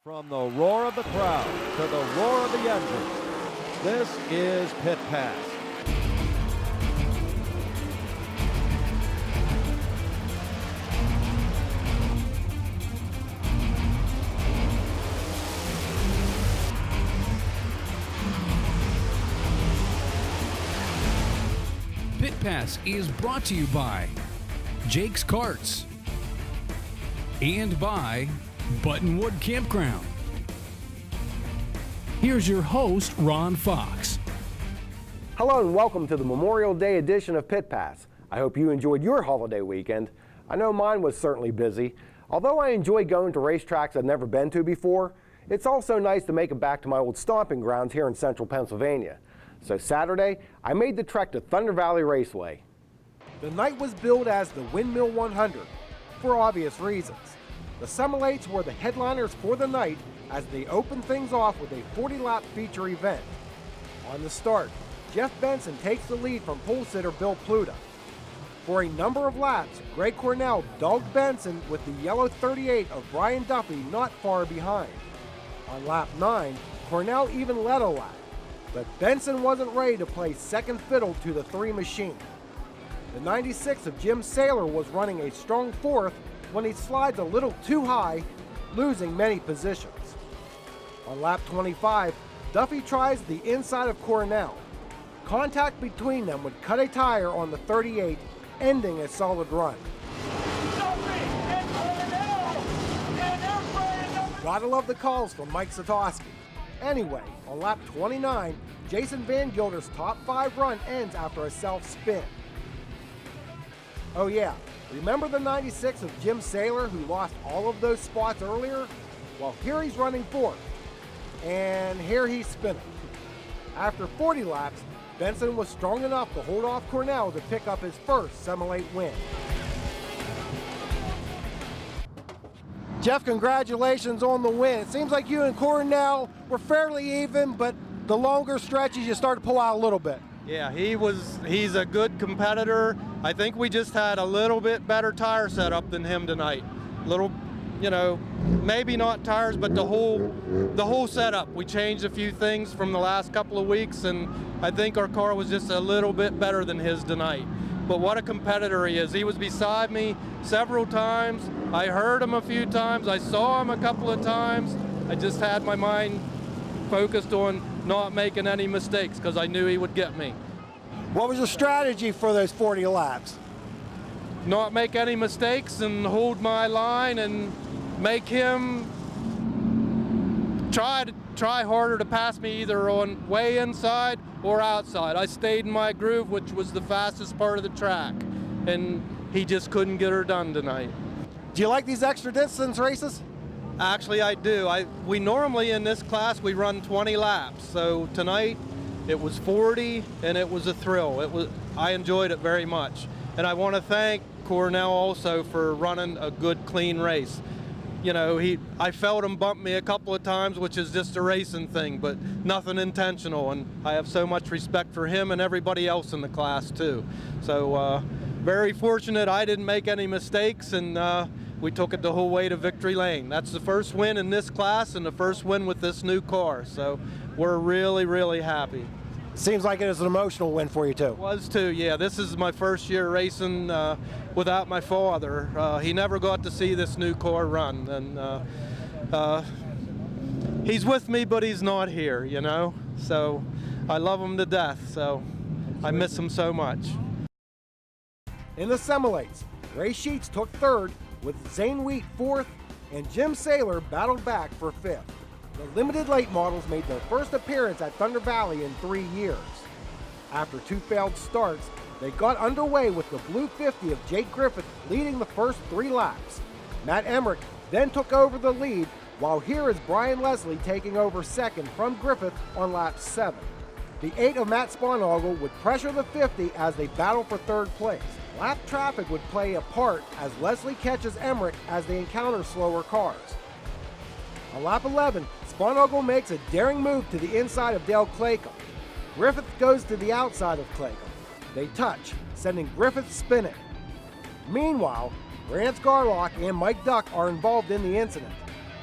From the roar of the crowd to the roar of the engine, this is Pit Pass. Pit Pass is brought to you by Jake's Karts and by Buttonwood Campground. Here's your host, Ron Fox. Hello and welcome to the Memorial Day edition of Pit Pass. I hope you enjoyed your holiday weekend. I know mine was certainly busy. Although I enjoy going to racetracks I've never been to before, it's also nice to make it back to my old stomping grounds here in central Pennsylvania. So Saturday, I made the trek to Thunder Valley Raceway. The night was billed as the Windmill 100 for obvious reasons. The Summerlates were the headliners for the night as they opened things off with a 40-lap feature event. On the start, Jeff Benson takes the lead from pole sitter Bill Pluta. For a number of laps, Greg Cornell dogged Benson with the yellow 38 of Brian Duffy not far behind. On lap 9, Cornell even led a lap, but Benson wasn't ready to play second fiddle to the 3 machine. The 96 of Jim Saylor was running a strong fourth when he slides a little too high, losing many positions. On lap 25, Duffy tries the inside of Cornell. Contact between them would cut a tire on the 38, ending a solid run. Gotta love the calls from Mike Satoski. Anyway, on lap 29, Jason Van Gilder's top 5 run ends after a self-spin. Oh yeah, remember the 96 of Jim Saylor who lost all of those spots earlier? Well, here he's running 4th, and here he's spinning. After 40 laps, Benson was strong enough to hold off Cornell to pick up his first Summerlate win. Jeff, congratulations on the win. It seems like you and Cornell were fairly even, but the longer stretches you start to pull out a little bit. Yeah, he's a good competitor. I think we just had a little bit better tire setup than him tonight. Little, maybe not tires, but the whole setup. We changed a few things from the last couple of weeks, and I think our car was just a little bit better than his tonight. But what a competitor he is. He was beside me several times. I heard him a few times. I saw him a couple of times. I just had my mind focused on not making any mistakes because I knew he would get me. What was your strategy for those 40 laps? Not make any mistakes and hold my line and make him try harder to pass me either on way inside or outside. I stayed in my groove, which was the fastest part of the track, and he just couldn't get her done tonight. Do you like these extra distance races? Actually, I do. We normally in this class we run 20 laps. So tonight it was 40, and it was a thrill. I enjoyed it very much, and I want to thank Cornell also for running a good, clean race. I felt him bump me a couple of times, which is just a racing thing, but nothing intentional. And I have so much respect for him and everybody else in the class too. So very fortunate I didn't make any mistakes, and we took it the whole way to victory lane. That's the first win in this class and the first win with this new car. So we're really, really happy. Seems like it was an emotional win for you too. It was too, yeah. This is my first year racing without my father. He never got to see this new car run. And he's with me, but he's not here, So I love him to death, so I miss him so much. In the Summerlates, Ray Sheets took 3rd, with Zane Wheat 4th, and Jim Saylor battled back for 5th. The limited late models made their first appearance at Thunder Valley in 3 years. After 2 failed starts, they got underway with the Blue 50 of Jake Griffith leading the first 3 laps. Matt Emmerich then took over the lead, while here is Brian Leslie taking over 2nd from Griffith on lap 7. The 8 of Matt Sponhogel would pressure the 50 as they battle for 3rd place. Lap traffic would play a part as Leslie catches Emmerich as they encounter slower cars. On lap 11, Sponhogel makes a daring move to the inside of Dale Claycomb. Griffith goes to the outside of Claycomb. They touch, sending Griffith spinning. Meanwhile, Rance Garlock and Mike Duck are involved in the incident.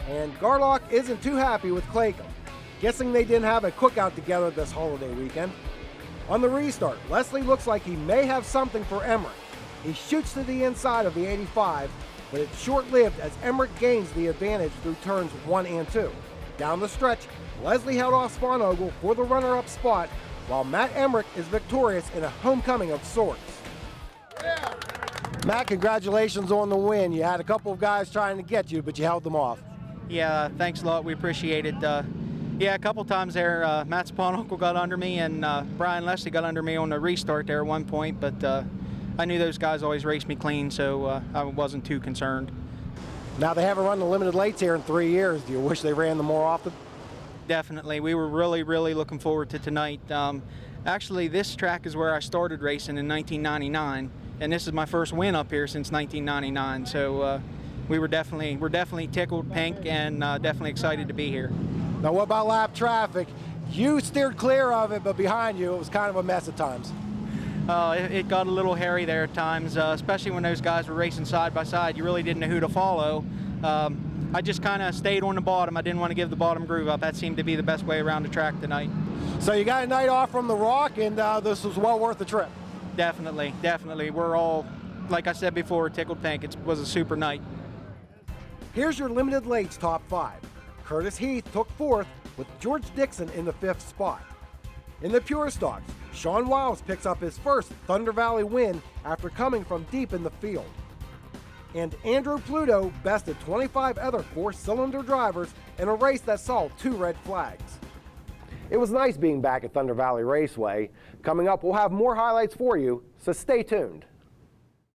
And Garlock isn't too happy with Claycomb, guessing they didn't have a cookout together this holiday weekend. On the restart, Leslie looks like he may have something for Emmerich. He shoots to the inside of the 85, but it's short-lived as Emmerich gains the advantage through turns 1 and 2. Down the stretch, Leslie held off Spanogel for the runner-up spot, while Matt Emmerich is victorious in a homecoming of sorts. Yeah. Matt, congratulations on the win. You had a couple of guys trying to get you, but you held them off. Yeah, thanks a lot. We appreciate it. Yeah, a couple times there, Matt Spanogel got under me, and Brian Leslie got under me on the restart there at one point, but I knew those guys always raced me clean, so I wasn't too concerned. Now, they haven't run the limited lates here in 3 years. Do you wish they ran them more often? Definitely. We were really looking forward to tonight. Actually, this track is where I started racing in 1999, and this is my first win up here since 1999, so we're definitely tickled pink and definitely excited to be here. Now, what about lap traffic? You steered clear of it, but behind you, it was kind of a mess at times. It got a little hairy there at times, especially when those guys were racing side by side. You really didn't know who to follow. I just kind of stayed on the bottom. I didn't want to give the bottom groove up. That seemed to be the best way around the track tonight. So you got a night off from the Rock, and this was well worth the trip. Definitely. We're all, like I said before, tickled pink. It was a super night. Here's your limited lates top 5. Curtis Heath took 4th, with George Dixon in the 5th spot. In the Pure Stocks, Sean Wiles picks up his first Thunder Valley win after coming from deep in the field. And Andrew Pluto bested 25 other 4-cylinder drivers in a race that saw 2 red flags. It was nice being back at Thunder Valley Raceway. Coming up, we'll have more highlights for you, so stay tuned.